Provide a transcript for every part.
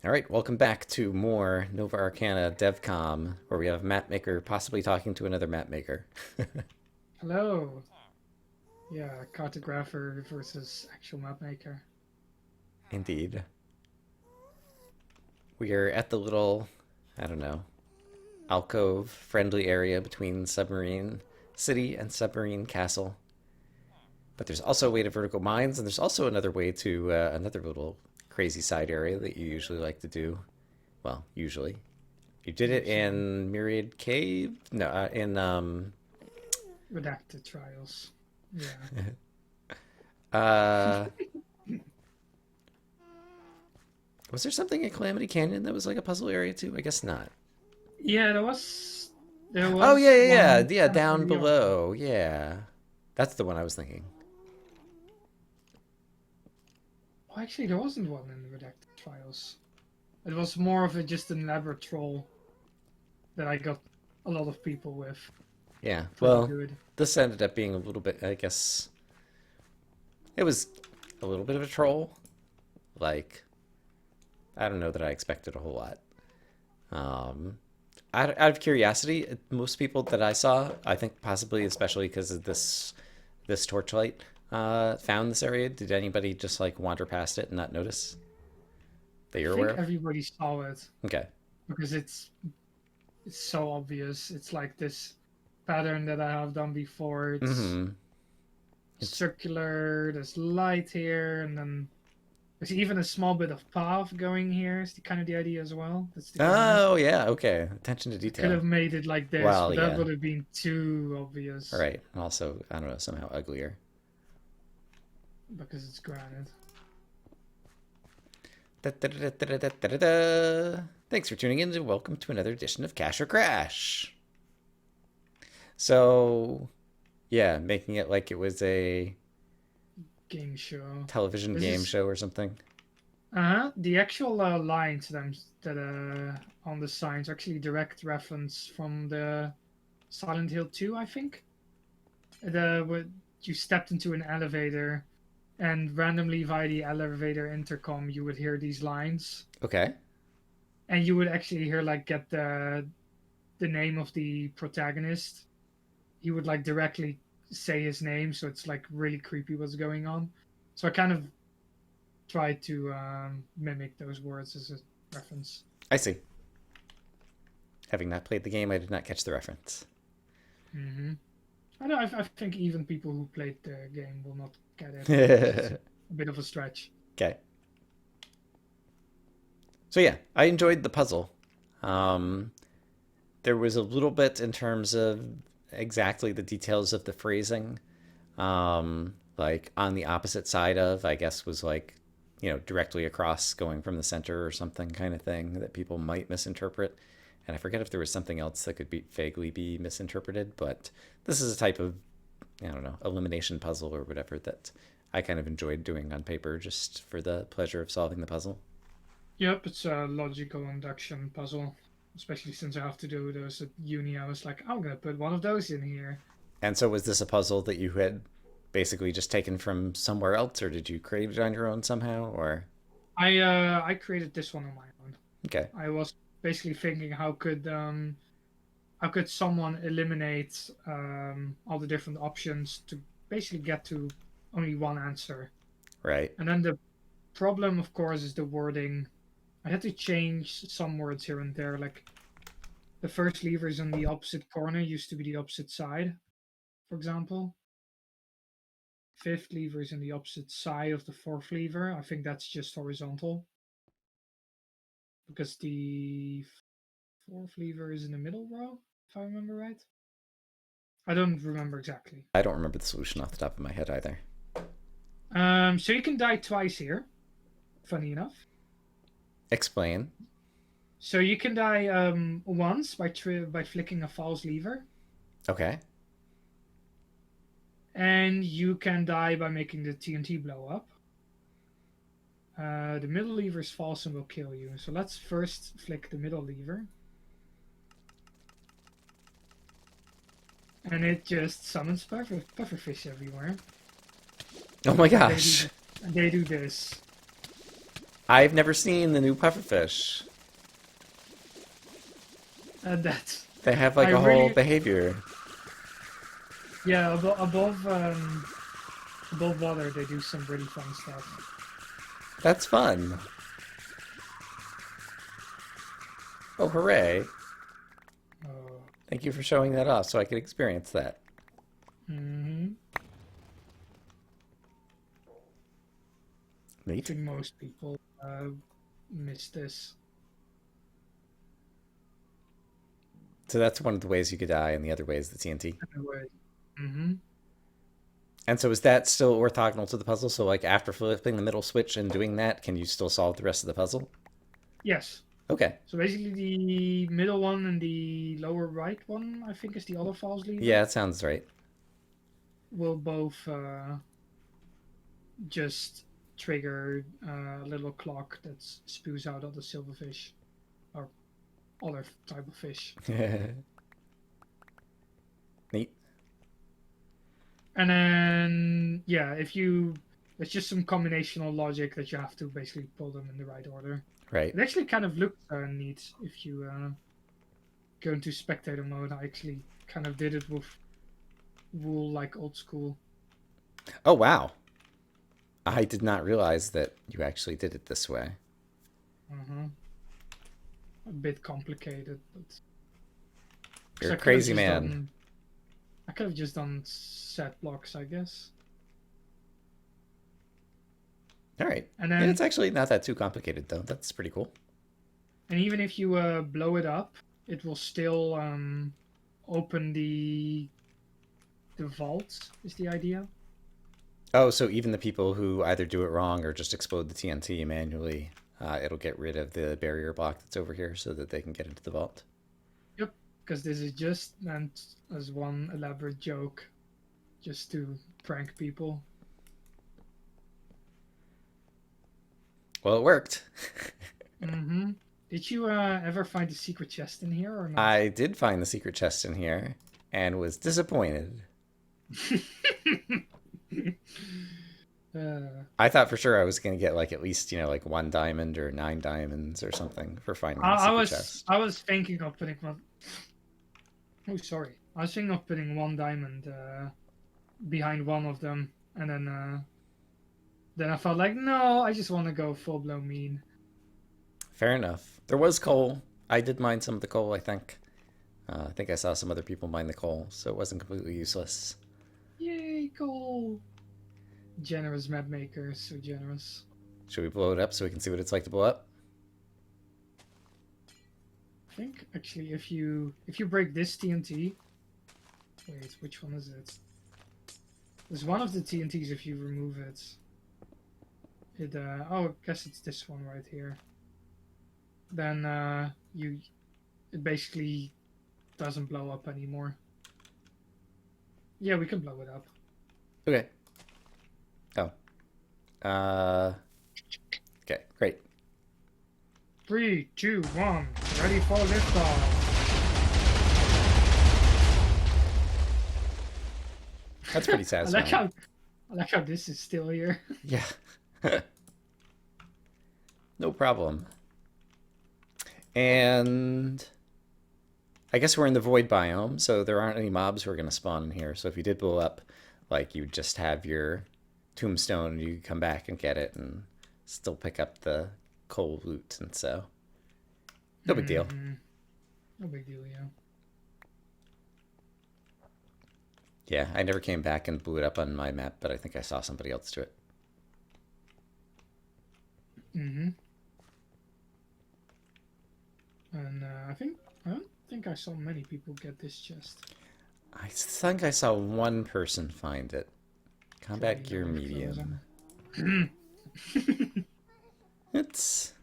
All right, welcome back to more Nova Arcana DevCom, where we have a map maker possibly talking to another map maker. Hello. Yeah, cartographer versus actual map maker. Indeed. We are at the little, I don't know, alcove friendly area between Submarine City and Submarine Castle. But there's also a way to vertical mines, and there's also another way to another little crazy side area that you usually like to do. Well, usually. You did it Usually in Myriad Cave? No, in redacted trials. Yeah. uh was there something in Calamity Canyon that was like a puzzle area too? I guess not. Yeah, there Oh yeah, was yeah, yeah, one yeah, kind of down early on. below. Yeah. That's the one I was thinking. Well, actually, there wasn't one in the redacted trials. It was more of a just an elaborate troll that I got a lot of people with. Yeah. Pretty Well, good. this ended up being a little bit, I guess it was a little bit of a troll. Like, I don't know that I expected a whole lot. Um out of curiosity, most people that I saw, I think possibly especially because of this torchlight, found this area. Did anybody just like wander past it and not notice that I you're aware think of? everybody saw it Okay. because it's so obvious. It's like this pattern that I have done before. It's Mm-hmm. It's circular. There's light here, and then there's even a small bit of path going here. Is the kind of the idea as well. That's the granite. oh yeah, okay. Attention to I could detail. have made it like this, Well, but that yeah. would have been too All obvious right. Also, I don't know, somehow uglier. because it's granite. Da, da, da, da, da, da, da, da, da. Thanks for tuning in and welcome to another edition of Cash or Crash. So, yeah, making it like it was a Game show. television This game is show or something. the actual lines that on the signs are actually direct reference from the Silent Hill 2, I think. The where you stepped into an elevator and randomly via the elevator intercom you would hear these lines Okay. and you would actually hear like get the name of the protagonist. He would like directly say his name, so it's like really creepy what's going on. So I kind of tried to mimic those words as a reference. I see. Having not played the game, I did not catch the reference. hmm I know. I think even people who played the game will not get it because it's Okay. a bit of a stretch. So yeah, I enjoyed the puzzle. Um, there was a little bit in terms of exactly the details of the phrasing. Like on the opposite side of, I guess, was like, directly across going from the center or something kind of thing that people might misinterpret. And I forget if there was something else that could be vaguely be misinterpreted, but this is a type of, I don't know, elimination puzzle or whatever that I kind of enjoyed doing on paper just for the pleasure of solving the puzzle. Yep, it's a logical induction puzzle, especially since I have to do those at uni. I was like, I'm gonna put one of those in here. And so was this a puzzle that you had basically just taken from somewhere else, or did you create it on your own somehow, or I created this one on my own. okay. I was basically thinking how could someone eliminate all the different options to basically get to only one answer. Right. And then the problem, of course, is the wording. I had to change some words here and there. Like the first lever is on the opposite corner, used to be the opposite side, for example. Fifth lever is on the opposite side of the fourth lever. I think that's just horizontal because the fourth lever is in the middle row, if I remember right. I don't remember exactly. I don't remember the solution off the top of my head either. So you can die twice here, funny enough. Explain. So you can die once by flicking a false lever, Okay. and you can die by making the TNT blow up. The middle lever is false and will kill you. So let's first flick the middle lever. And it just summons pufferfish everywhere. Oh my And gosh. they do this. I've never seen the new pufferfish. That They have I like a whole really, behavior. yeah, above water they do some really fun stuff. That's fun. Oh, hooray. Oh. Thank you for showing that off so I could experience that. Hmm. I Neat. think most people miss this. So that's one of the ways you could die, and the other way is the TNT. Anyway. Hmm. And so is that still orthogonal to the puzzle? So like after flipping the middle switch and doing that, can you still solve the rest of the puzzle? Yes. Okay. So basically, the middle one and the lower right one, I think, is the other false Yeah, lever, that sounds right. will both just trigger a little clock that spews out other silverfish or other type of fish. Neat. And then, yeah, if you, it's just some combinational logic that you have to basically pull them in the right order. Right. It actually kind of looks neat if you go into spectator mode. I actually kind of did it with wool like old school. Oh, wow. I did not realize that you actually did it this way. Uh-huh. A bit complicated, but You're so a crazy man. I could have just done set blocks, I guess. All right. And Yeah, then, it's actually not that too complicated, though. That's pretty cool. and even if you blow it up, it will still open the vault. Is the idea? Oh, so even the people who either do it wrong or just explode the TNT manually, it'll get rid of the barrier block that's over here so that they can get into the vault. Yep. Because this is just meant as one elaborate joke, just to prank people. Well, it worked. Mm-hmm. Did you ever find a secret chest in here or not? I did find the secret chest in here and was disappointed. uh, I thought for sure I was going to get like at least, like 1 diamond or 9 diamonds or something for finding the secret chest. I was thinking of putting one. Oh, sorry. I was thinking of putting 1 diamond behind one of them, and then I felt like no, I just want to go full blown mean. Fair enough. There was coal. I did mine some of the coal, I think. I think I saw some other people mine the coal, so it wasn't completely useless. Yay, goal! Generous map maker, so generous. Should we blow it up so we can see what it's like to blow up? I think actually, if you break this TNT, wait, which one is it? There's one of the TNTs. If you remove it, oh, I guess it's this one right here. Then it basically doesn't blow up anymore. Yeah, we can blow it up. Okay. Oh. Okay, great. 3, 2, 1, ready for liftoff. That's pretty satisfying. I like how this is still here. Yeah. No problem. And I guess we're in the void biome, so there aren't any mobs who are going to spawn in here. So if you did blow up, like you just have your tombstone, and you could come back and get it and still pick up the coal loot, and so no big deal. No big deal, yeah. Yeah, I never came back and blew it up on my map, but I think I saw somebody else do it. And I don't think I saw many people get this chest. I think I saw one person find it. Combat gear medium. It's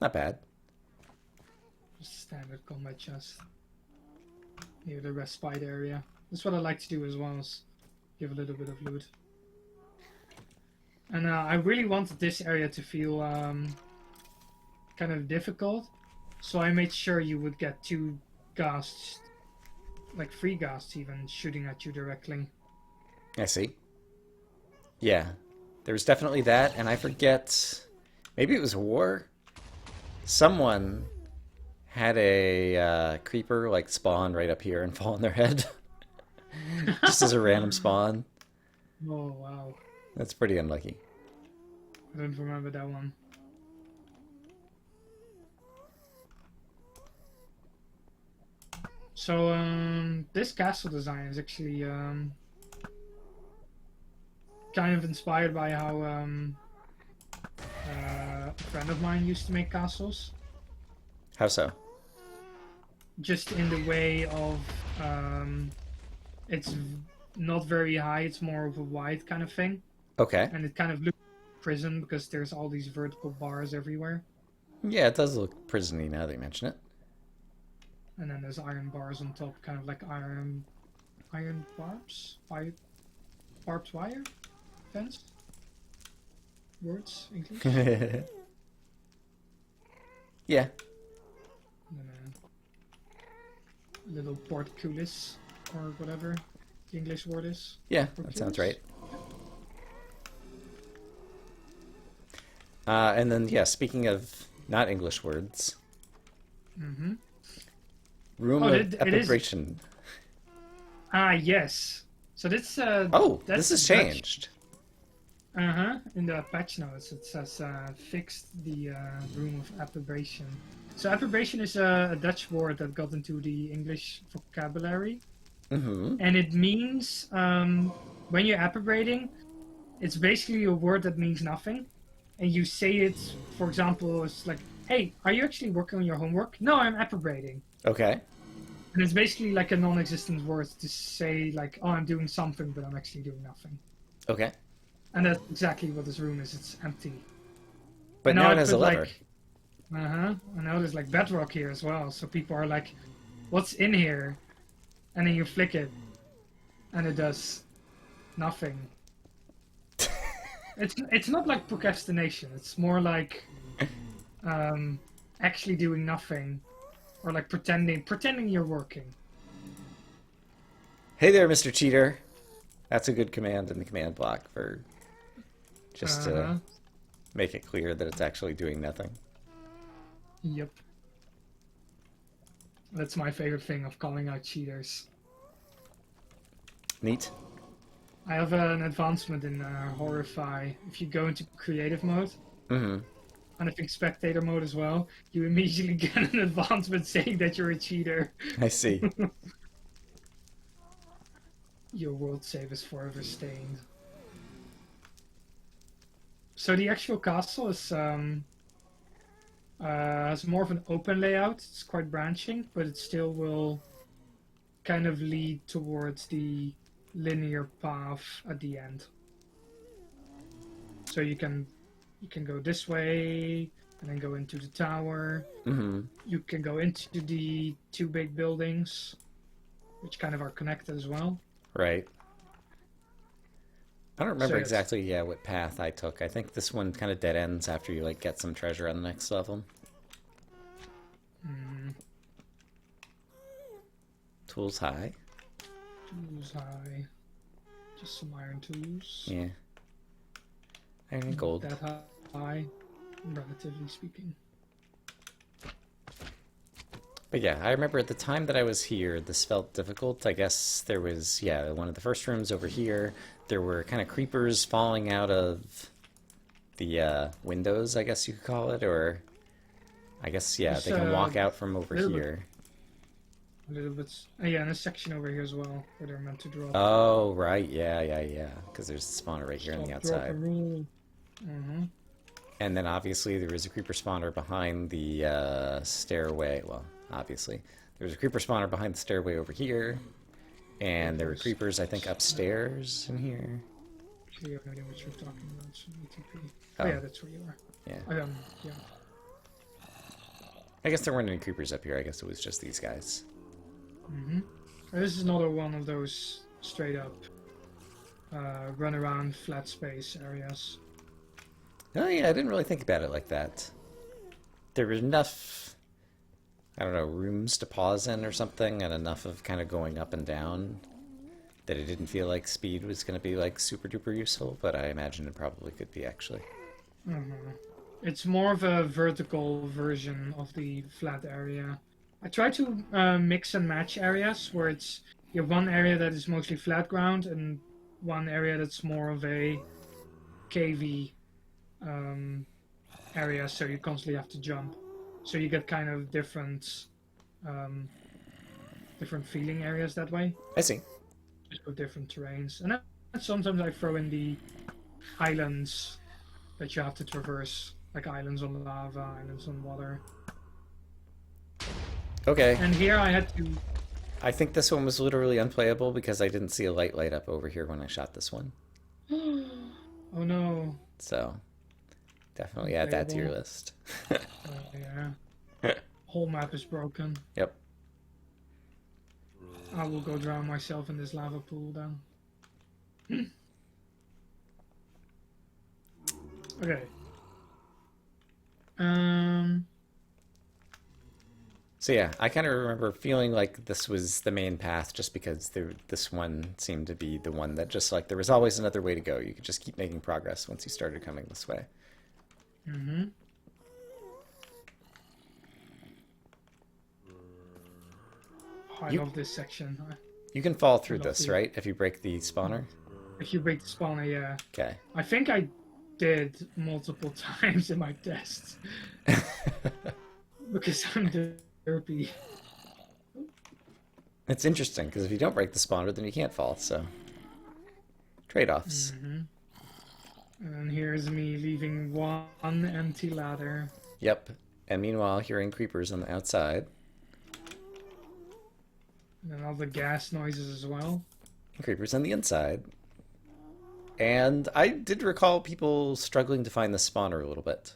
not bad. Just standard combat chest. Near the respite area. That's what I like to do as well, is give a little bit of loot. And I really wanted this area to feel kind of difficult, so I made sure you would get 2 ghasts, like 3 ghasts even, shooting at you directly. I see. Yeah, there's definitely that, and I forget Maybe it was war. Someone had a creeper like spawn right up here and fall on their head, just as a random spawn. Oh wow, That's pretty unlucky. I don't remember that one. So this castle design is actually kind of inspired by how a friend of mine used to make castles. How so? Just in the way of it's not very high, it's more of a wide kind of thing. Okay. And it kind of looks like prison because there's all these vertical bars everywhere. Yeah, it does look prisony now that you mention it. And then there's iron bars on top, kind of like iron barbs? Barbed wire? Fence? Words? English? Yeah. And then a little portcullis, or whatever the English word is. Yeah, that sounds right. And then, yeah, speaking of not English words, Mm-hmm. room Oh, of it is. epiration. Ah, yes. So this Oh, that's this has Dutch. changed. In the patch notes it says fixed the room of approbation. So approbation is a Dutch word that got into the English vocabulary, Mm-hmm. and it means when you're approbating, it's basically a word that means nothing, and you say it. For example, it's like, "Hey, are you actually working on your homework?" "No, I'm approbating." Okay. And it's basically like a non-existent word to say like, "Oh, I'm doing something, but I'm actually doing nothing." Okay. And that's exactly what this room is. It's empty. But And now I it has a put lever. like, and now there's like bedrock here as well. So people are like, "What's in here?" And then you flick it, and it does nothing. It's not like procrastination. It's more like actually doing nothing, or like pretending you're working. Hey there, Mr. Cheater. That's a good command in the command block for just to Uh-huh. make it clear that it's actually doing nothing. Yep. That's my favorite thing of calling out cheaters. Neat. I have an advancement in Horrify. If you go into creative mode, Mm-hmm. and I think spectator mode as well, you immediately get an advancement saying that you're a cheater. I see. Your world save is forever stained. So the actual castle is has more of an open layout. It's quite branching, but it still will kind of lead towards the linear path at the end. So you can go this way and then go into the tower. Mm-hmm. You can go into the two big buildings, which kind of are connected as well. Right. I don't remember So yes. exactly, yeah, what path I took. I think this one kind of dead ends after you, like, get some treasure on the next level. Mm, Tools high. tools high. Just some iron tools. Yeah. Iron and gold. That high, relatively speaking. But yeah, I remember at the time that I was here, this felt difficult. I guess there was, yeah, one of the first rooms over here. There were kind of creepers falling out of the windows, I guess you could call it, or I guess, yeah, There's, they can walk out from over little bit- here. A little bit. Yeah, and a section over here as well, where they're meant to drop. Oh, right, yeah. Because there's a spawner right here on the Stop, drop, outside. and roll. Mm-hmm. And then obviously there was a creeper spawner behind the stairway. Well, obviously. There was a creeper spawner behind the stairway over here. And there were creepers, I think, upstairs in here. Actually, I have no idea what you're talking about. So ETP. Oh. Oh, yeah, that's where you are. Yeah. Yeah. I guess there weren't any creepers up here. I guess it was just these guys. Mm-hmm. This is another one of those straight up run around flat space areas. Oh, yeah, I didn't really think about it like that. There was enough, I don't know, rooms to pause in or something, and enough of kind of going up and down that it didn't feel like speed was going to be, like, super duper useful, but I imagine it probably could be, actually. Mm-hmm. It's more of a vertical version of the flat area. I try to mix and match areas where it's you have one area that is mostly flat ground and one area that's more of a cavey um, area, so you constantly have to jump. So you get kind of um, different feeling areas that way, I see. just with different terrains. And then sometimes I throw in the islands that you have to traverse, like islands on lava, islands on water. Okay. And here I had to. I think this one was literally unplayable because I didn't see a light up over here when I shot this one. Oh no. So definitely add that to your Unplayable. list. Yeah. Whole map is broken. Yep. I will go drown myself in this lava pool then. Okay. Um. So yeah, I kind of remember feeling like this was the main path just because this one seemed to be the one that just like there was always another way to go. You could just keep making progress once you started coming this way. Mhm. Oh, I You love this section. you can fall I through love this, the. right? If you break the spawner. If you break the spawner, yeah. Okay. I think I did multiple times in my tests because I'm derpy. It's interesting because if you don't break the spawner, then you can't fall. So trade-offs. Mhm. And here's me leaving one empty ladder. Yep. And meanwhile, hearing creepers on the outside. And then all the gas noises as well. And creepers on the inside. And I did recall people struggling to find the spawner a little bit.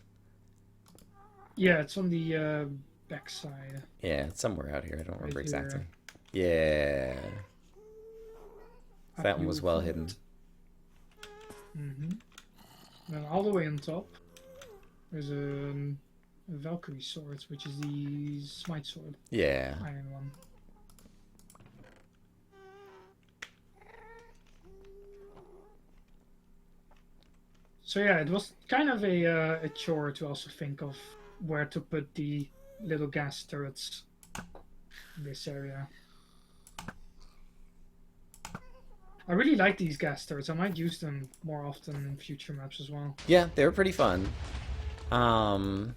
Yeah, it's on the back side. Yeah, it's somewhere out here. I don't Right remember exactly. here. Yeah. Up That one you was will well find. hidden. And then all the way on top, there's a Valkyrie sword, which is the smite sword, Yeah. iron one. So yeah, it was kind of a chore to also think of where to put the little gas turrets in this area. I really like these gas turrets. I might use them more often in future maps as well. Yeah, they were pretty fun. Um,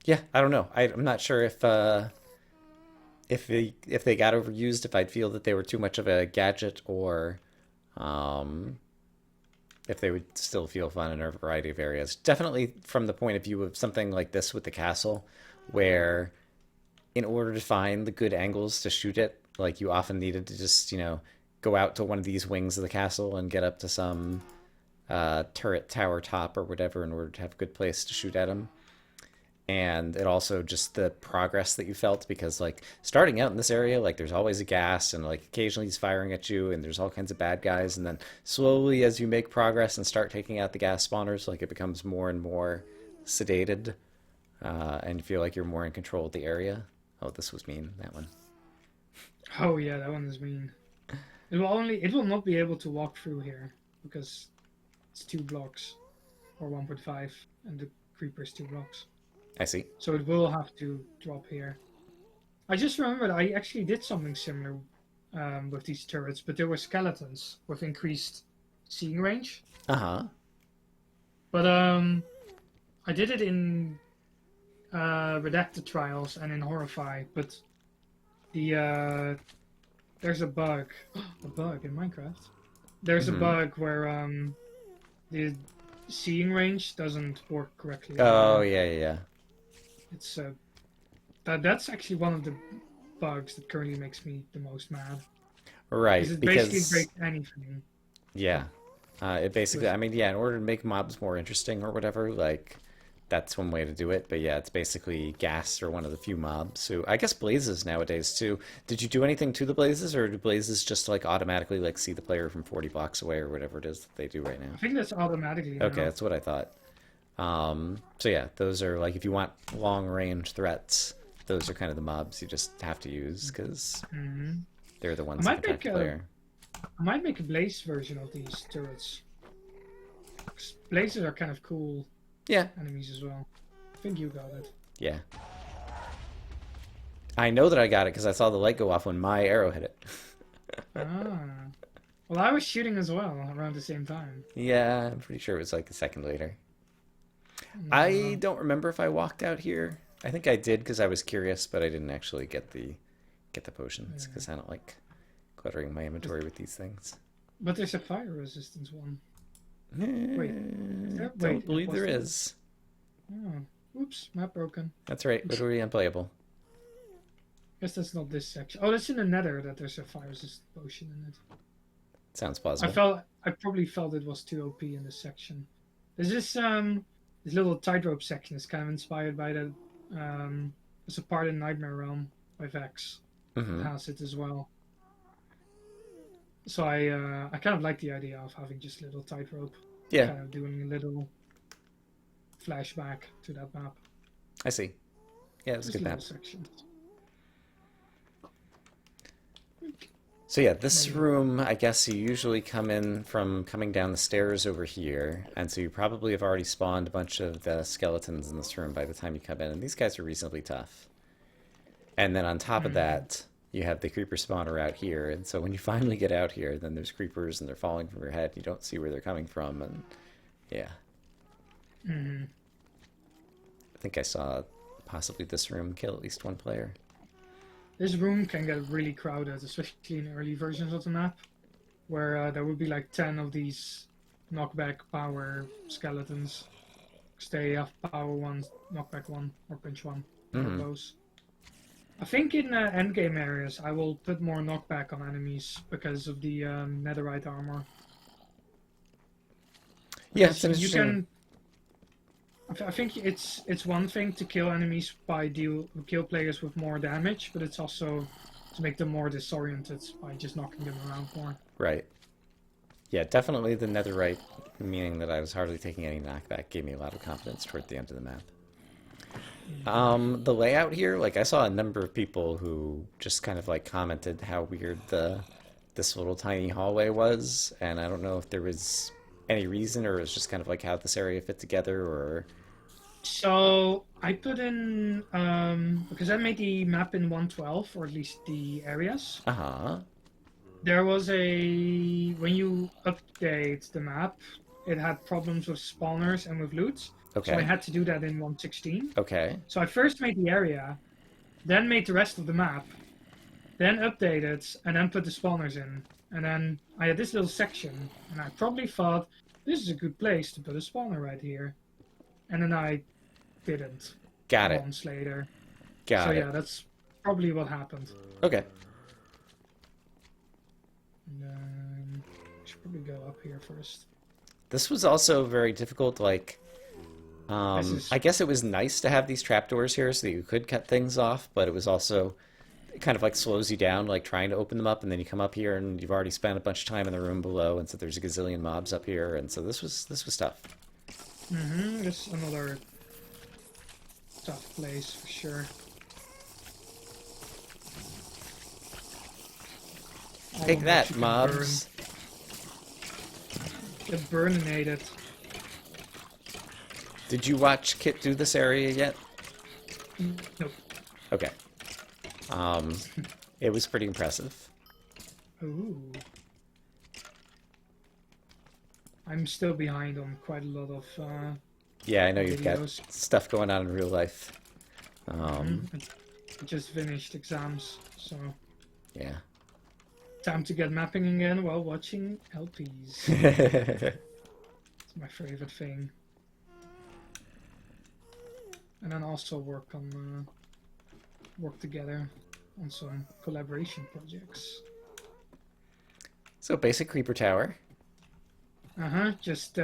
yeah, I don't know. I'm not sure if they got overused, if I'd feel that they were too much of a gadget, or um, if they would still feel fun in a variety of areas. Definitely from the point of view of something like this with the castle, where in order to find the good angles to shoot it, like you often needed to just, go out to one of these wings of the castle and get up to some turret tower top or whatever in order to have a good place to shoot at them. And it also just the progress that you felt because like starting out in this area, like there's always a gas and like occasionally he's firing at you and there's all kinds of bad guys. And then slowly as you make progress and start taking out the gas spawners, like it becomes more and more sedated, and you feel like you're more in control of the area. Oh, this was mean, that one. Oh yeah, that one is mean. It will not be able to walk through here because it's 2 blocks or 1.5 and the creeper is 2 blocks. I see. So it will have to drop here. I just remembered I actually did something similar with these turrets, but there were skeletons with increased seeing range. Uh-huh. But I did it in Redacted Trials and in Horrify, but the there's a bug. A bug in Minecraft. There's a Mm-hmm. bug where the seeing range doesn't work correctly Oh, anymore. yeah, yeah, yeah. It's that's actually one of the bugs that currently makes me the most mad. Because Right, it basically because breaks anything yeah, it basically, with. I mean, yeah, in order to make mobs more interesting or whatever, like that's one way to do it. But yeah, it's basically gas or one of the few mobs. So I guess blazes nowadays too. Did you do anything to the blazes, or do blazes just like automatically like see the player from 40 blocks away or whatever it is that they do right I now? think that's automatically Okay, now. that's what I thought. So yeah, those are like if you want long range threats, those are kind of the mobs you just have to use because Hmm. they're the I ones that can might track make the a player. I might make a blaze version of these turrets. Blazes are kind of cool Yeah, enemies as well. I think you got it. yeah. I know that I got it because I saw the light go off when my arrow hit it. Ah. Well, I was shooting as well around the same time. Yeah, I'm pretty sure it was like a second later. I No. don't remember if I walked out here. I think I did because I was curious, but I didn't actually get the potions Yeah. because I don't like cluttering my inventory with these things. But there's a fire resistance one. Wait, is there? Don't Wait, believe was there there? is. Oh, oops, map broken. That's right, literally unplayable. Guess that's not this section. Oh, that's in the Nether that there's a fire resistant potion in it. Sounds I plausible. felt, I probably felt it was too OP in this section. There's this little tightrope section is kind of inspired by the there's a part in Nightmare Realm by Vex that Hmm. has it as well. So I kind of like the idea of having just little tightrope, Yeah, kind of doing a little flashback to that map. I see. Yeah, it was a Just good little map. sections. So yeah, this Maybe. room, I guess you usually come in from coming down the stairs over here, and so you probably have already spawned a bunch of the skeletons in this room by the time you come in, and these guys are reasonably tough. And then on top of Mm-hmm. that, you have the creeper spawner out here, and so when you finally get out here, then there's creepers and they're falling from your head. You don't see where they're coming from, and yeah, Mm-hmm. I think I saw possibly this room kill at least one player. This room can get really crowded, especially in early versions of the map, where there would be like 10 of these knockback power skeletons. 'Cause they have power 1, knockback 1, or pinch 1, one of Hmm. those. I think in endgame areas I will put more knockback on enemies because of the netherite armor. Yeah, it's Because an you interesting. can I think it's one thing to kill enemies by kill players with more damage, but it's also to make them more disoriented by just knocking them around more. Right. Yeah, definitely the netherite, meaning that I was hardly taking any knockback, gave me a lot of confidence toward the end of the map. Mm. The layout here, like I saw a number of people who just kind of like commented how weird the this little tiny hallway was, and I don't know if there was any reason or it was just kind of like how this area fit together or So I put in because I made the map in 112, or at least the areas. uh-huh. There was a when you update the map, it had problems with spawners and with loot. So I Okay. had to do that in 116. Okay. So I first made the area, then made the rest of the map, then updated, and then put the spawners in. And then I had this little section, and I probably thought this is a good place to put a spawner right here. And then I didn't Got it. months later. So Got yeah, it. that's probably what happened. Okay. And then I should probably go up here first. This was also very difficult, like This is I guess it was nice to have these trapdoors here so that you could cut things off, but it was also it kind of like slows you down, like trying to open them up, and then you come up here and you've already spent a bunch of time in the room below, and so there's a gazillion mobs up here, and so this was tough. this is another tough place for sure. All Take the mobs that, you can burn. mobs. Get burninated. Did you watch Kit do this area yet? Nope. Okay. Um, it was pretty impressive. Ooh. I'm still behind on quite a lot of Yeah, I know you've got videos. stuff going on in real life. Um, I just finished exams, so yeah. time to get mapping again while watching LPs. It's my favorite thing. And then also work together on some collaboration projects. So basic creeper tower. Just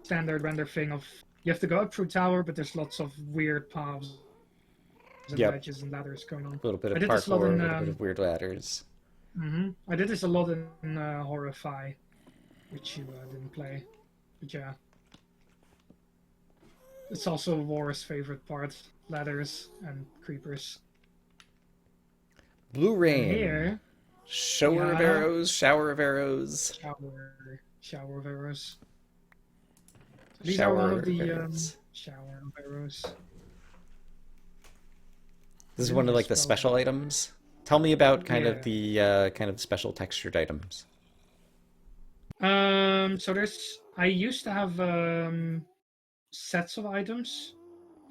standard render thing of you have to go up through tower, but there's lots of weird paths and Yep. ledges and ladders going on. A little bit I of did this a lot parkour, a in little bit of weird ladders. I did this a lot in Horrify, which you didn't play, but yeah, it's also War's favorite part: ladders and creepers. Blue And rain. here, Shower of yeah, arrows, shower of arrows. shower. shower of arrows. These are one Shower of of the arrows. shower of arrows. This is Didn't one of like the misspell that. special items. Tell me about kind of Yeah. the kind of special textured items. So I used to have sets of items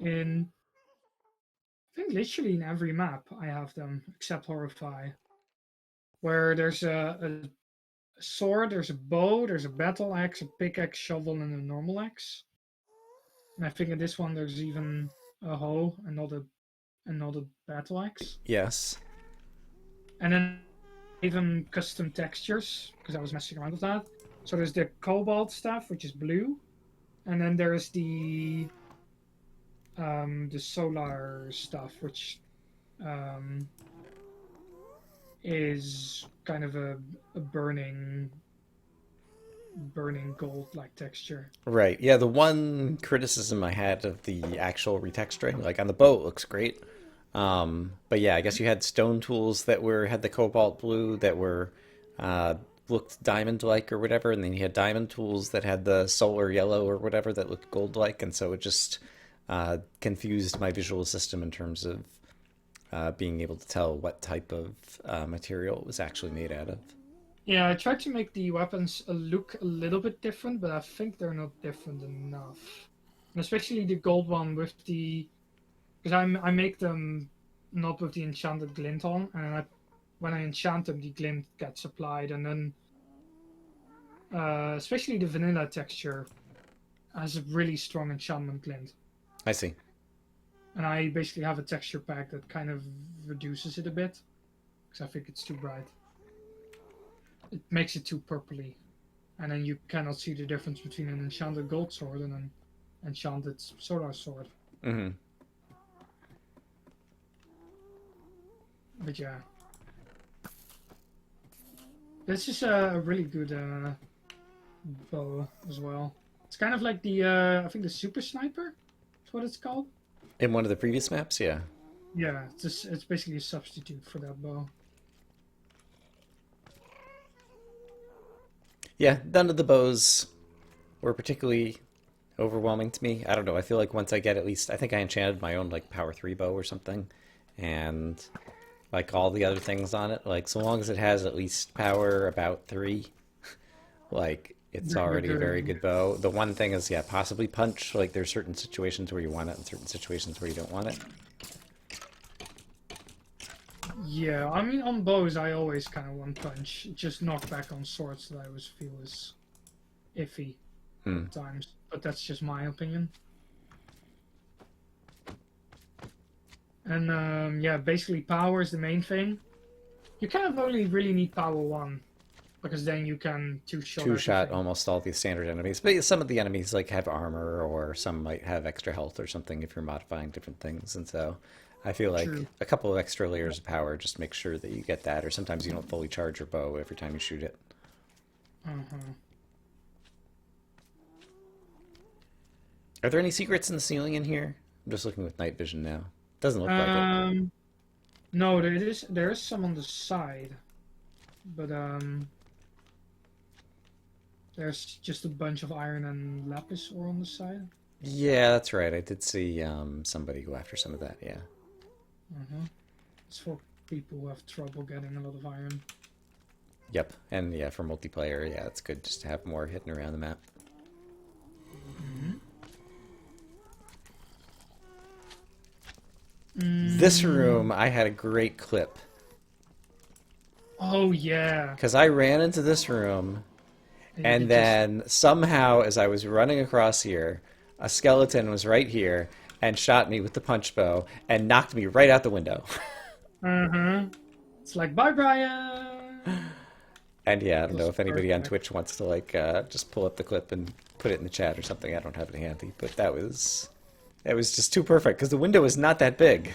in, I think literally in every map I have them except Horrify, where there's a sword, there's a bow, there's a battle axe, a pickaxe, shovel, and a normal axe. And I think in this one there's even a hoe and not a battle axe. Yes. And then even custom textures because I was messing around with that. So there's the cobalt stuff, which is blue, and then there's the solar stuff, which um, is kind of a burning gold like texture. Right. Yeah, the one criticism I had of the actual retexturing, like on the boat, looks great. But yeah, I guess you had stone tools that were had the cobalt blue that were uh, looked diamond-like or whatever, and then you had diamond tools that had the solar yellow or whatever that looked gold-like, and so it just confused my visual system in terms of being able to tell what type of material it was actually made out of. Yeah, I tried to make the weapons look a little bit different, but I think they're not different enough. And especially the gold one with the, because I make them not with the enchanted glint on, and when I enchant them, the glint gets applied, and then especially the vanilla texture has a really strong enchantment glint. I see. And I basically have a texture pack that kind of reduces it a bit, because I think it's too bright. It makes it too purpley, and then you cannot see the difference between an enchanted gold sword and an enchanted solar sword. Hmm. But yeah, this is a really good bow as well. It's kind of like the I think the super sniper is what it's called. In one of the previous maps, yeah. Yeah, it's basically a substitute for that bow. Yeah, none of the bows were particularly overwhelming to me. I don't know. I feel like once I get at least, I think I enchanted my own like power 3 bow or something, and like all the other things on it, like so long as it has at least power about 3, like it's You're already a good. very good bow. The one thing is, yeah, possibly punch. Like there's certain situations where you want it and certain situations where you don't want it. Yeah, I mean on bows I always kind of want punch. Just knockback on swords that I always feel is iffy Hmm. at times, but that's just my opinion. And yeah, basically power is the main thing. You kind of only really need power 1, because then you can two-shot Two shot everything. almost all the standard enemies, but some of the enemies like have armor or some might have extra health or something if you're modifying different things, and so I feel like True. a couple of extra layers of power just make sure that you get that, or sometimes you don't fully charge your bow every time you shoot it. Uh-huh. Are there any secrets in the ceiling in here? I'm just looking with night vision now. Doesn't look like it. No, there is some on the side, but there's just a bunch of iron and lapis ore on the side. Yeah, that's right. I did see somebody go after some of that. Yeah. Uh-huh. It's for people who have trouble getting a lot of iron. Yep. And yeah, for multiplayer, yeah, it's good just to have more hidden around the map. This room, I had a great clip Oh yeah, because I ran into this room, and you and just then somehow, as I was running across here, a skeleton was right here and shot me with the punch bow and knocked me right out the window. uh-huh. It's like bye Brian. And yeah, I It don't know was if anybody on perfect. Twitch wants to like just pull up the clip and put it in the chat or something. I don't have it handy, but that was just too perfect because the window is not that big,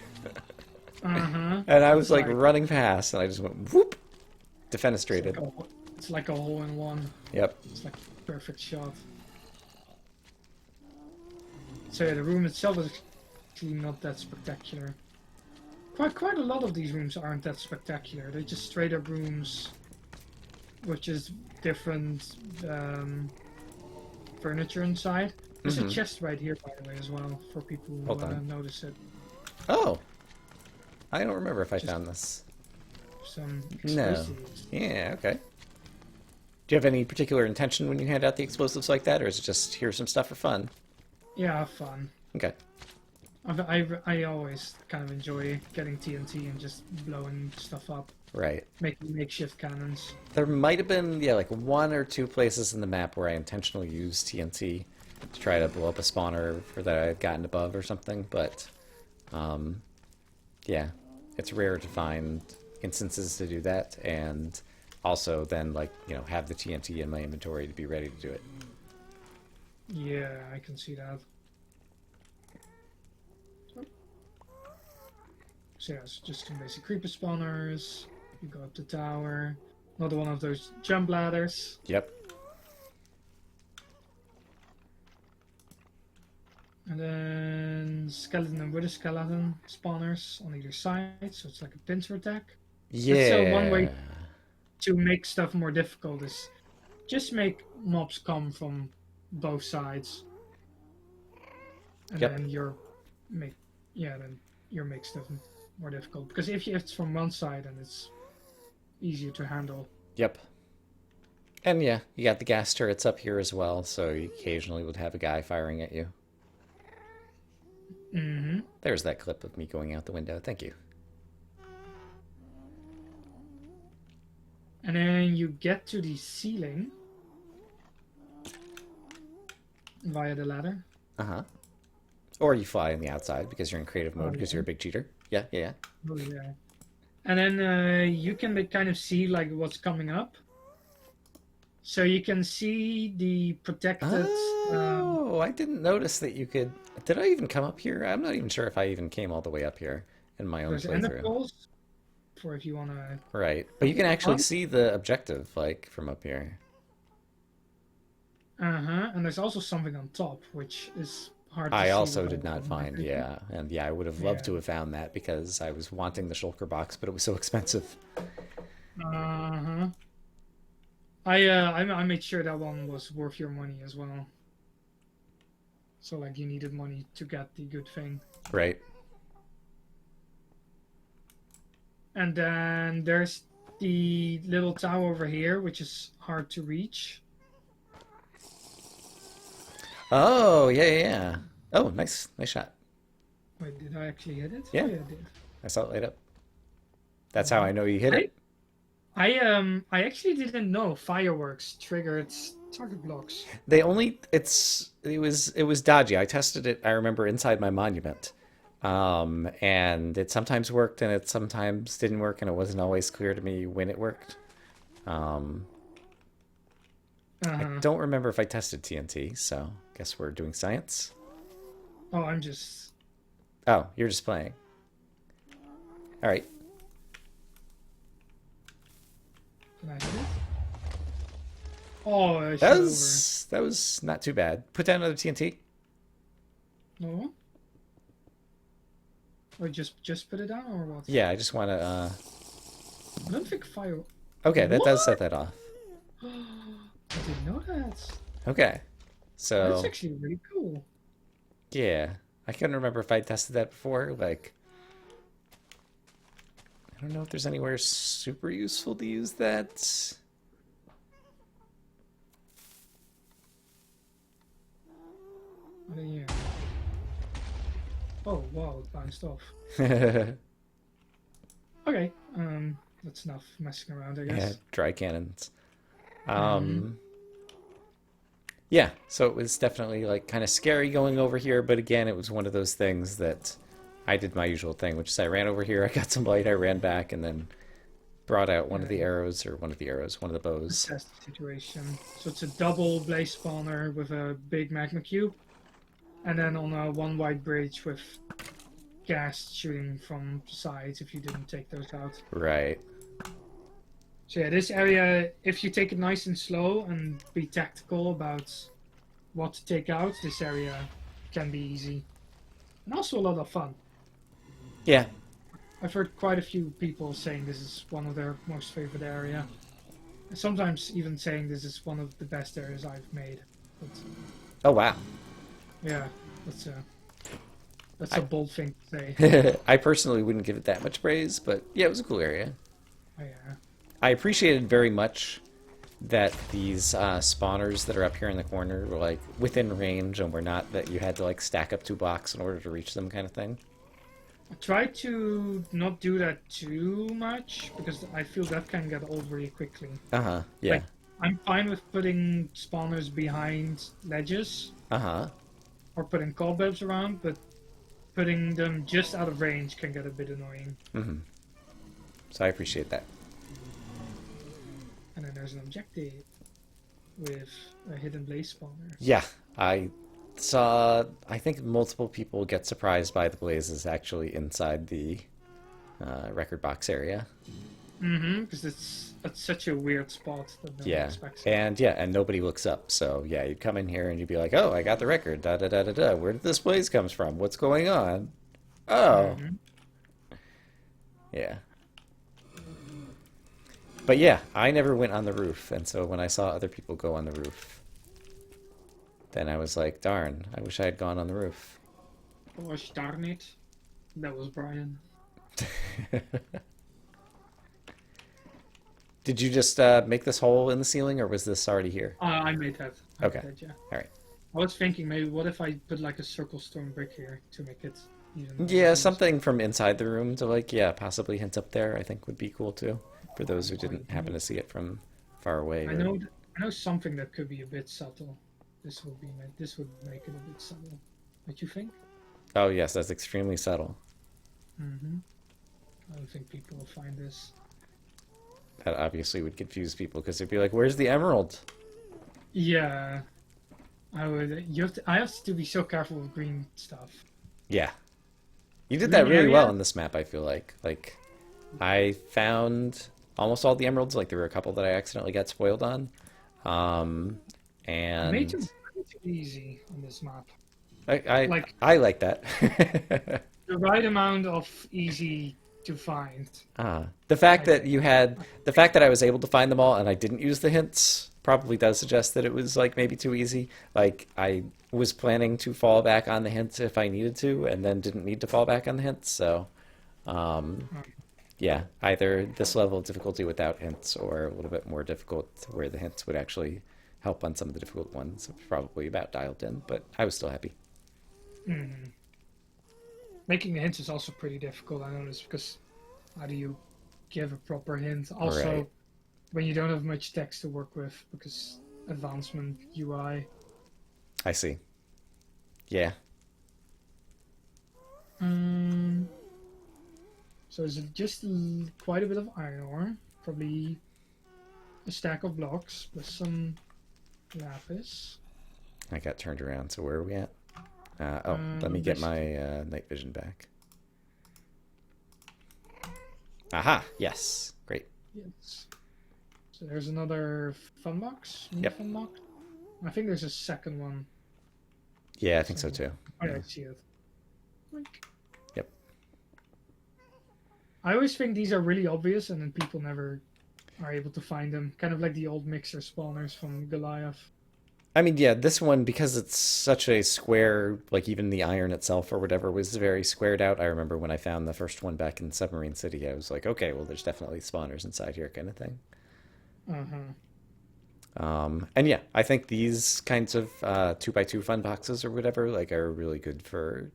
Uh-huh. and I was It's like like running past, and I just went whoop, it's like defenestrated. a it's like a hole in one. Yep. It's like a perfect shot. So yeah, the room itself is actually not that spectacular. Quite a lot of these rooms aren't that spectacular. They're just straight up rooms which is different furniture inside. There's a Mm-hmm. chest right here, by the way, as well, for people Hold who on. notice it. Oh, I don't remember if I Just found this. some No. explosives. Yeah, okay. Do you have any particular intention when you hand out the explosives like that, or is it just here's some stuff for fun? Yeah, fun. Okay. I always kind of enjoy getting TNT and just blowing stuff up, Right. making makeshift cannons. There might have been, yeah, like 1 or 2 places in the map where I intentionally used TNT to try to blow up a spawner for that I had gotten above or something, but um, yeah, it's rare to find instances to do that, and also then like have the TNT in my inventory to be ready to do it. Yeah, I can see that. So yeah, it's just some basic creeper spawners. You go up the tower. Another one of those jump ladders. Yep. And then skeleton and wither skeleton spawners on either side, so it's like a pincer attack. That's one way Yeah. to make stuff more difficult is just make mobs come from both sides. And Yep. then then your make stuff more difficult. Because if it's from one side, then it's easier to handle. Yep. And yeah, you got the gas turrets up here as well, so you occasionally would have a guy firing at you. Mm-hmm. There's that clip of me going out the window. Thank you. And then you get to the ceiling via the ladder. Uh-huh. Or you fly on the outside because you're in creative Oh, mode because yeah. you're a big cheater. Yeah, yeah, yeah. Oh, yeah. And then you can kind of see like what's coming up. So you can see the protected. Oh, I didn't notice that you could. Did I even come up here? I'm not even sure if I even came all the way up here in my own There's ender playthrough. pearls for if you want to. Right. But you can actually see the objective, like, from up here. Uh-huh. And there's also something on top, which is hard to I see also with did all not the find, magnetism. yeah. And yeah, I would have loved Yeah. to have found that because I was wanting the shulker box, but it was so expensive. Uh-huh. I made sure that one was worth your money as well. So like you needed money to get the good thing. Right. And then there's the little tower over here, which is hard to reach. Oh, yeah, yeah, yeah. Oh, nice. Nice shot. Wait, did I actually hit it? Yeah. Oh, yeah, I did. I saw it light up. That's how I know you hit it. I actually didn't know fireworks triggered target blocks. They only it was dodgy. I tested it, I remember, inside my monument. And it sometimes worked and it sometimes didn't work, and it wasn't always clear to me when it worked. Um, I Uh-huh. don't remember if I tested TNT, so guess we're doing science. Oh, I'm just. Oh, you're just playing. All right. Can I hit it? Oh, I That shot was not too bad. Put down another TNT. over. No. Or just put it down or what? Yeah, I just want to. I don't think fire. Okay, that does set What? that off. I didn't know that. Okay, That's so actually really cool. yeah, I couldn't remember if I tested that before. Like, I don't know if there's anywhere super useful to use that. Yeah. Oh wow, it bounced off. Yeah, Okay, that's enough messing around, I guess. dry cannons. Mhm. Yeah, so it was definitely like kind of scary going over here, but again, it was one of those things that I did my usual thing, which is I ran over here, I got some light, I ran back, and then brought out one of the arrows, one of the bows. Test the situation. So it's a double blaze spawner with a big magma cube, and then on a one wide bridge with gas shooting from sides if you didn't take those out. Right. So yeah, this area, if you take it nice and slow and be tactical about what to take out, this area can be easy. And also a lot of fun. Yeah. I've heard quite a few people saying this is one of their most favorite area. Sometimes even saying this is one of the best areas I've made. But Oh wow. yeah, that's a that's I a bold thing to say. I personally wouldn't give it that much praise, but yeah, it was a cool area. Oh, yeah. I appreciated very much that these spawners that are up here in the corner were like within range and were not that you had to like stack up 2 blocks in order to reach them kind of thing. I try to not do that too much because I feel that can get old really quickly. Uh-huh. Yeah. Like, I'm fine with putting spawners behind ledges Uh-huh. or putting cobwebs around, but putting them just out of range can get a bit annoying. Mm-hmm. So I appreciate that. And then there's an objective with a hidden blaze spawner. Yeah. I saw I think multiple people get surprised by the blazes actually inside the record box area. Mm-hmm, because it's such a weird spot that no one Yeah. expects it. And yeah, and nobody looks up. So yeah, you'd come in here and you'd be like, "Oh, I got the record. Da da da da da. Where did this blaze comes from? What's going on?" Oh. Mm-hmm. Yeah. But yeah, I never went on the roof, and so when I saw other people go on the roof, then I was like, "Darn, I wish I had gone on the roof." Gosh darn it. That was Brian. Did you just make this hole in the ceiling, or was this already here? I made that. I Okay. made that, yeah. All right. I was thinking maybe what if I put like a circle stone brick here to make it even more Yeah, obvious. something from inside the room to like, yeah, possibly hint up there, I think would be cool too, for those who Or, didn't happen to see it from far away I or know I know something that could be a bit subtle. This would make it a bit subtle. What you think? Oh yes, that's extremely subtle. Mm-hmm. I don't think people will find this. That obviously would confuse people because they'd be like, "Where's the emerald?" Yeah, I would. I have to be so careful with green stuff. Yeah. You did that Green really well area. in this map, I feel like. Like, I found almost all the emeralds. Like, there were a couple that I accidentally got spoiled on. Um, I made and it way too easy on this map. I, I, Like I like that. the right amount of easy to find. The fact I that think. you had, the fact that I was able to find them all and I didn't use the hints probably does suggest that it was like maybe too easy. Like, I was planning to fall back on the hints if I needed to, and then didn't need to fall back on the hints. So, um, yeah, either this level of difficulty without hints or a little bit more difficult where the hints would actually help on some of the difficult ones. Probably about dialed in, but I was still happy. Mhm. Making the hints is also pretty difficult. I noticed because how do you give a proper hint? Right. Also, when you don't have much text to work with because advancement UI. I see. Yeah. Um, so is it just quite a bit of iron ore? Probably a stack of blocks plus some lapis. I got turned around, so where are we at? Oh, let me get This my night vision back. Aha, yes. Great. yes. So there's another fun box, mini Yep. fun box. I think there's a second one. Yeah, I think so So too. oh, yeah, Yeah. I see it. Like, Yep. I always think these are really obvious, and then people never are able to find them. Kind of like the old mixer spawners from Goliath. I mean, yeah, this one, because it's such a square, like even the iron itself or whatever was very squared out. I remember when I found the first one back in Submarine City, I was like, okay, well, there's definitely spawners inside here kind of thing. Uh huh. And yeah, I think these kinds of 2x2 fun boxes or whatever, like, are really good for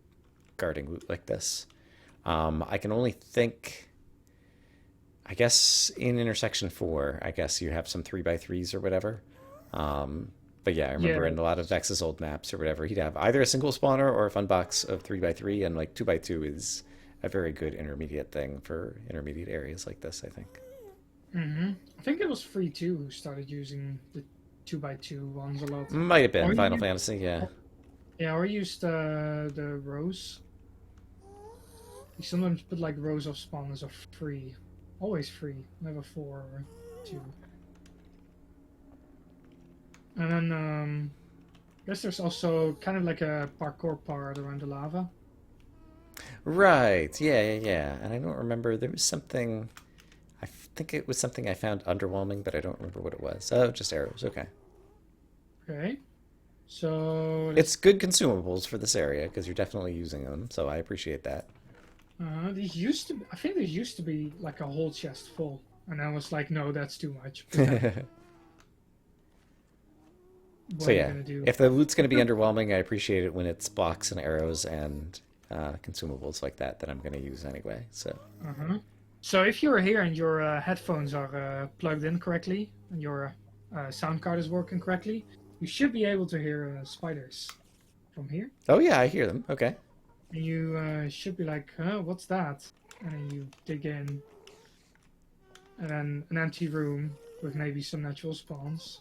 guarding loot like this. I can only think, I guess in intersection 4, I guess you have some 3x3s or whatever. But yeah, I remember Yeah. in a lot of Vex's old maps or whatever, he'd have either a single spawner or a fun box of 3x3, and like 2x2 is a very good intermediate thing for intermediate areas like this, I think. I think it was free too who started using the 2x2 ones a lot. Might have been Or Final you, Fantasy, yeah. yeah, or used the rows. You sometimes put like rows of spawners are free. Always free, never 4 or 2. And then I guess there's also kind of like a parkour part around the lava. Right, yeah, yeah, yeah. And I don't remember, there was something, think it was something I found underwhelming, but I don't remember what it was. Oh, just arrows. Okay. Okay. So It's good consumables for this area because you're definitely using them, so I appreciate that. these used to. I think these used to be like a whole chest full, and I was like, no, that's too much. But then, So what are you yeah, gonna do? if the loot's going to be underwhelming, I appreciate it when it's blocks and arrows and consumables like that I'm going to use anyway. So Uh-huh. So if you're here and your headphones are plugged in correctly and your sound card is working correctly, you should be able to hear spiders from here. oh yeah, I hear them. Okay. And you should be like, huh, what's that? And then you dig in, and then an empty room with maybe some natural spawns.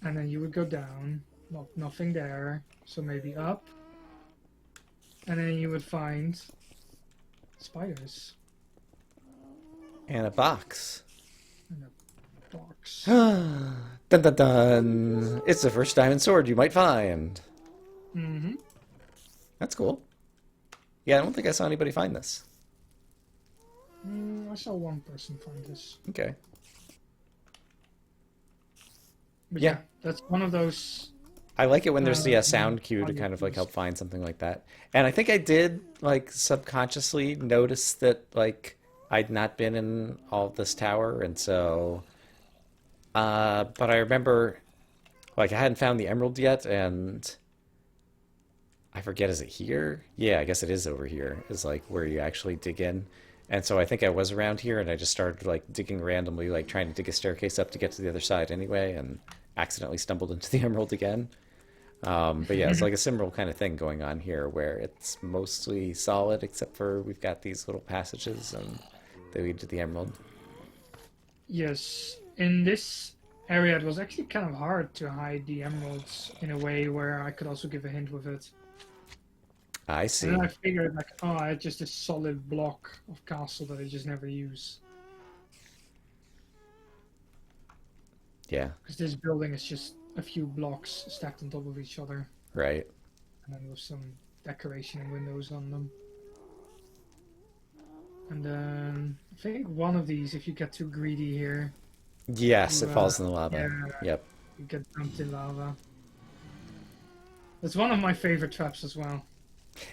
And then you would go down, nothing there, so maybe up. And then you would find spiders And a box. in a box. Dun dun dun! It's the first diamond sword you might find. Mm-hmm. That's cool. Yeah, I don't think I saw anybody find this. I saw one person find this. Okay. But Yeah. yeah, that's one of those. I like it when there's the Uh, sound cue to audio kind of like cues. help find something like that. And I think I did like subconsciously notice that like I'd not been in all of this tower, and so but I remember like I hadn't found the emerald yet, and I forget, is it here? Yeah, I guess it is over here, is like where you actually dig in. And so I think I was around here and I just started like digging randomly, like trying to dig a staircase up to get to the other side anyway, and accidentally stumbled into the emerald again. But yeah, it's like a similar kind of thing going on here where it's mostly solid except for we've got these little passages and they lead to the emerald. Yes, in this area, it was actually kind of hard to hide the emeralds in a way where I could also give a hint with it. I And then I see. figured, like, oh, I had just a solid block of castle that I just never use. Yeah, Because this building is just a few blocks stacked on top of each other, right. and then with some decoration and windows on them. And then I think one of these, if you get too greedy here, Yes, you it falls in the lava. yeah, Yep. you get dumped in lava. That's one of my favorite traps as well.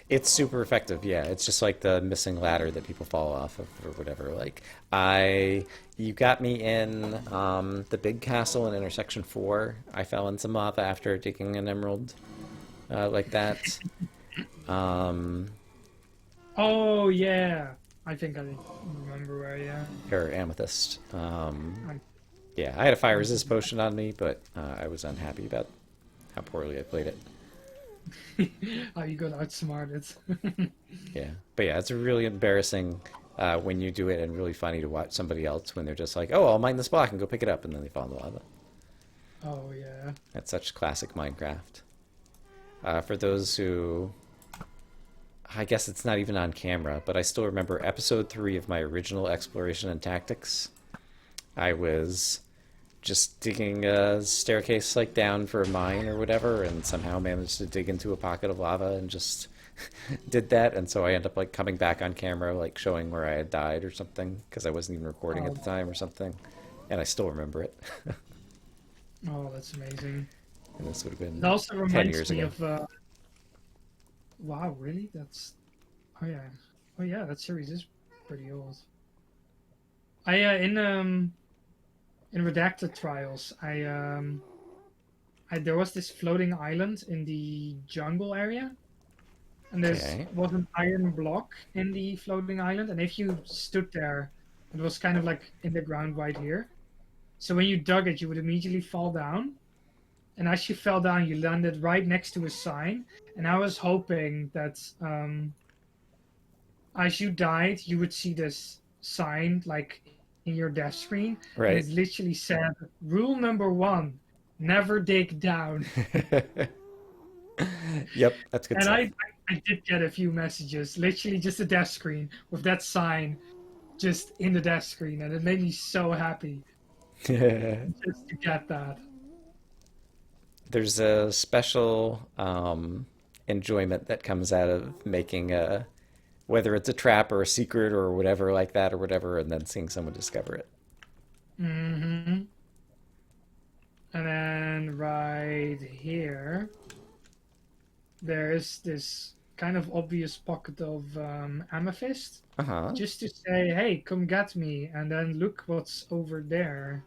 It's super effective, yeah. It's just like the missing ladder that people fall off of or whatever. Like I you got me in the big castle in intersection 4. I fell in some lava after digging an emerald like that. Um Oh yeah, I think I remember where. Yeah, or amethyst. I, Yeah, I had a fire resist potion on me, but I was unhappy about how poorly I played it. how you got outsmarted. Yeah. But yeah, it's really embarrassing when you do it and really funny to watch somebody else when they're just like, oh, I'll mine this block and go pick it up, and then they fall in the lava. Oh yeah. That's such classic Minecraft. For those who, I guess it's not even on camera, but I still remember episode 3 of my original exploration and tactics. I was just digging a staircase like down for a mine or whatever, and somehow managed to dig into a pocket of lava and just did that. And so I end up like coming back on camera, like showing where I had died or something, because I wasn't even recording at Oh, the time or something. And I still remember it. oh, that's amazing. And this would have It been also 10 reminds years me ago. of. Wow, really? That's. Oh yeah. Oh yeah, that series is pretty old. I in redacted trials, I there was this floating island in the jungle area, and there's Okay. was an iron block in the floating island, and if you stood there, it was kind of like in the ground right here. So when you dug it, you would immediately fall down, and as you fell down, you landed right next to a sign. And I was hoping that as you died, you would see this sign like in your death screen, and it Right. literally said, "Rule number one: never dig down." Yep, that's good And stuff. I did get a few messages, literally just a death screen with that sign just in the death screen, and it made me so happy just to get that. There's a special enjoyment that comes out of making whether it's a trap or a secret or whatever like that or whatever, and then seeing someone discover it. Mm-hmm. And then right here, there's this kind of obvious pocket of amethyst, Uh-huh. just to say, "Hey, come get me!" And then look what's over there.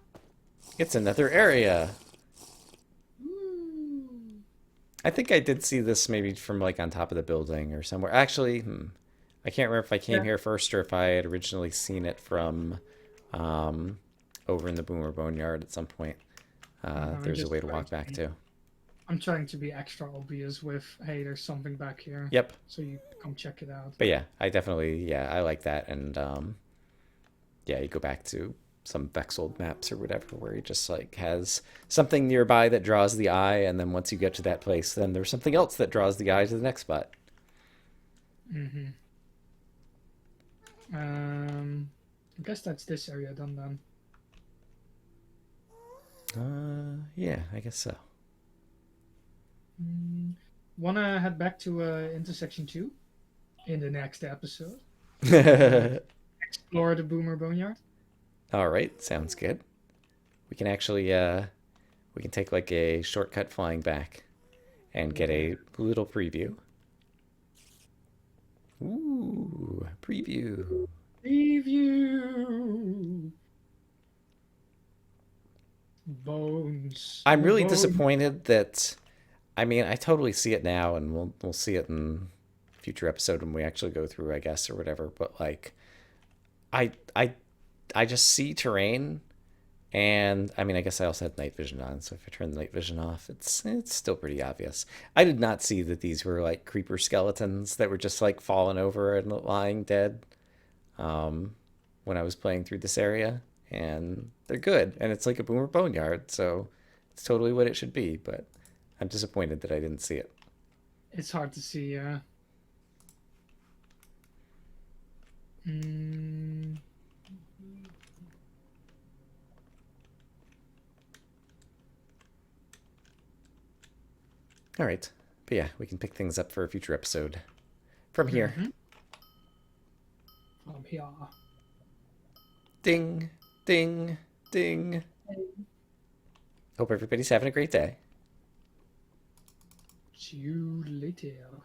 It's another area. Ooh. I think I did see this maybe from like on top of the building or somewhere. Actually, I can't remember if I came Yeah, here first or if I had originally seen it from um, over in the Boomer Boneyard at some point. I'm There's a just way to trying walk to back be. to. I'm trying to be extra obvious with, "Hey, there's something back here," Yep. so you come check it out. But yeah, I definitely, yeah, I like that. And yeah, you go back to some Bexold maps or whatever where he just like has something nearby that draws the eye. And then once you get to that place, then there's something else that draws the eye to the next spot. Mm-hmm. I guess that's this area done then. Yeah, I guess so. Mm. Wanna head back to intersection 2 in the next episode and explore the Boomer Boneyard? All right, sounds good. We can actually we can take like a shortcut flying back and get Okay. a little preview. Ooh, preview. Review bones. I'm The really bone. disappointed that I mean, I totally see it now and we'll see it in future episode when we actually go through, I guess, or whatever, but like I I I just see terrain. And I mean, I guess I also had night vision on, so if I turn the night vision off, it's still pretty obvious. I did not see that these were like creeper skeletons that were just like falling over and lying dead um, when I was playing through this area, and they're good, and it's like a boomer boneyard, so it's totally what it should be. But I'm disappointed that I didn't see it. It's hard to see. Mm, All right, but yeah, we can pick things up for a future episode from here. mm-hmm. From here. Ding, ding, ding. Hope everybody's having a great day. See you later.